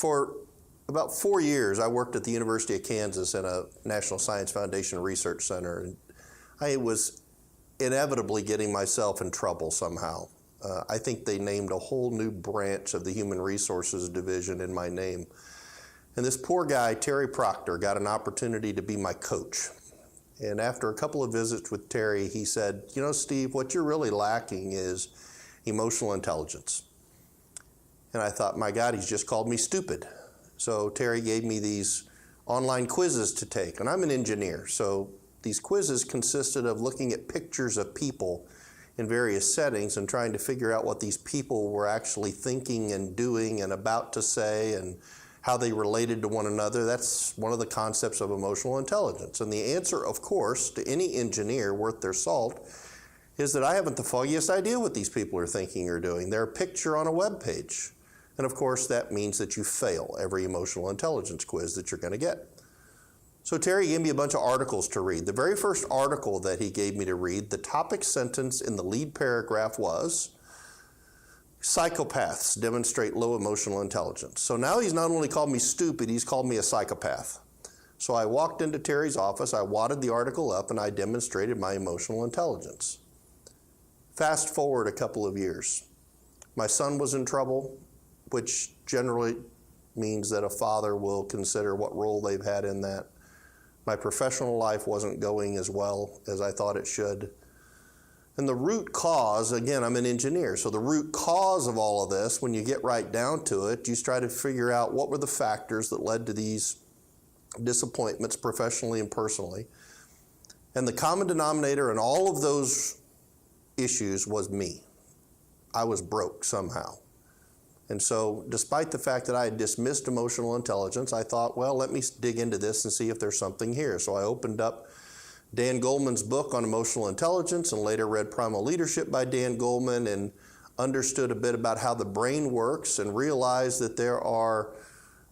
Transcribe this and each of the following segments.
For about 4 years, I worked at the University of Kansas in a National Science Foundation Research Center, and I was inevitably getting myself in trouble somehow. I think they named a whole new branch of the Human Resources Division in my name. And this poor guy, Terry Proctor, got an opportunity to be my coach. And after a couple of visits with Terry, he said, you know, Steve, what you're really lacking is emotional intelligence. And I thought, my God, he's just called me stupid. So Terry gave me these online quizzes to take, and I'm an engineer, so these quizzes consisted of looking at pictures of people in various settings and trying to figure out what these people were actually thinking and doing and about to say and how they related to one another. That's one of the concepts of emotional intelligence. And the answer, of course, to any engineer worth their salt is that I haven't the foggiest idea what these people are thinking or doing. They're a picture on a web page. And of course, that means that you fail every emotional intelligence quiz that you're going to get. So Terry gave me a bunch of articles to read. The very first article that he gave me to read, the topic sentence in the lead paragraph was, psychopaths demonstrate low emotional intelligence. So now he's not only called me stupid, he's called me a psychopath. So I walked into Terry's office, I wadded the article up, and I demonstrated my emotional intelligence. Fast forward a couple of years. My son was in trouble, which generally means that a father will consider what role they've had in that. My professional life wasn't going as well as I thought it should. And the root cause, again, I'm an engineer, so the root cause of all of this, when you get right down to it, you try to figure out what were the factors that led to these disappointments professionally and personally. And the common denominator in all of those issues was me. I was broke somehow. And so despite the fact that I had dismissed emotional intelligence, I thought, well, let me dig into this and see if there's something here. So I opened up Dan Goleman's book on emotional intelligence and later read Primal Leadership by Dan Goleman and understood a bit about how the brain works and realized that there are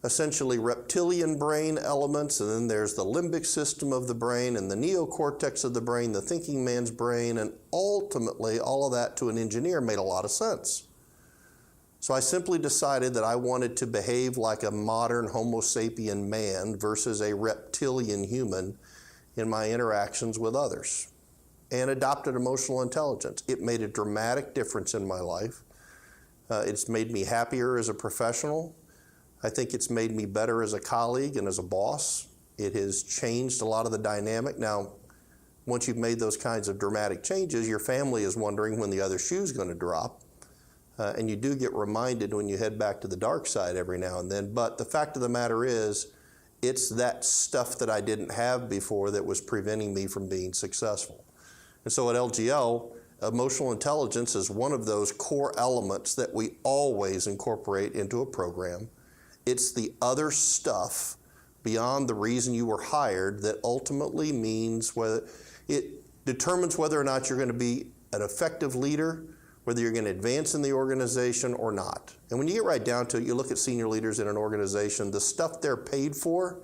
essentially reptilian brain elements, and then there's the limbic system of the brain and the neocortex of the brain, the thinking man's brain, and ultimately all of that to an engineer made a lot of sense. So I simply decided that I wanted to behave like a modern Homo sapien man versus a reptilian human in my interactions with others, and adopted emotional intelligence. It made a dramatic difference in my life. It's made me happier as a professional. I think it's made me better as a colleague and as a boss. It has changed a lot of the dynamic. Now, once you've made those kinds of dramatic changes, your family is wondering when the other shoe's going to drop. And you do get reminded when you head back to the dark side every now and then. But the fact of the matter is, it's that stuff that I didn't have before that was preventing me from being successful. And so at LGL, emotional intelligence is one of those core elements that we always incorporate into a program. It's the other stuff beyond the reason you were hired that ultimately means whether it determines whether or not you're going to be an effective leader, whether you're going to advance in the organization or not. And when you get right down to it, you look at senior leaders in an organization, the stuff they're paid for,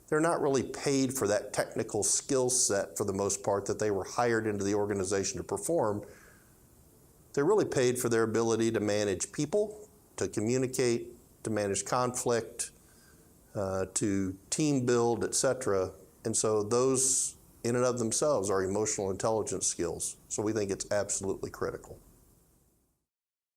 they're not really paid for that technical skill set for the most part that they were hired into the organization to perform. They're really paid for their ability to manage people, to communicate, to manage conflict, to team build, etc. And so those in and of themselves are emotional intelligence skills. So we think it's absolutely critical.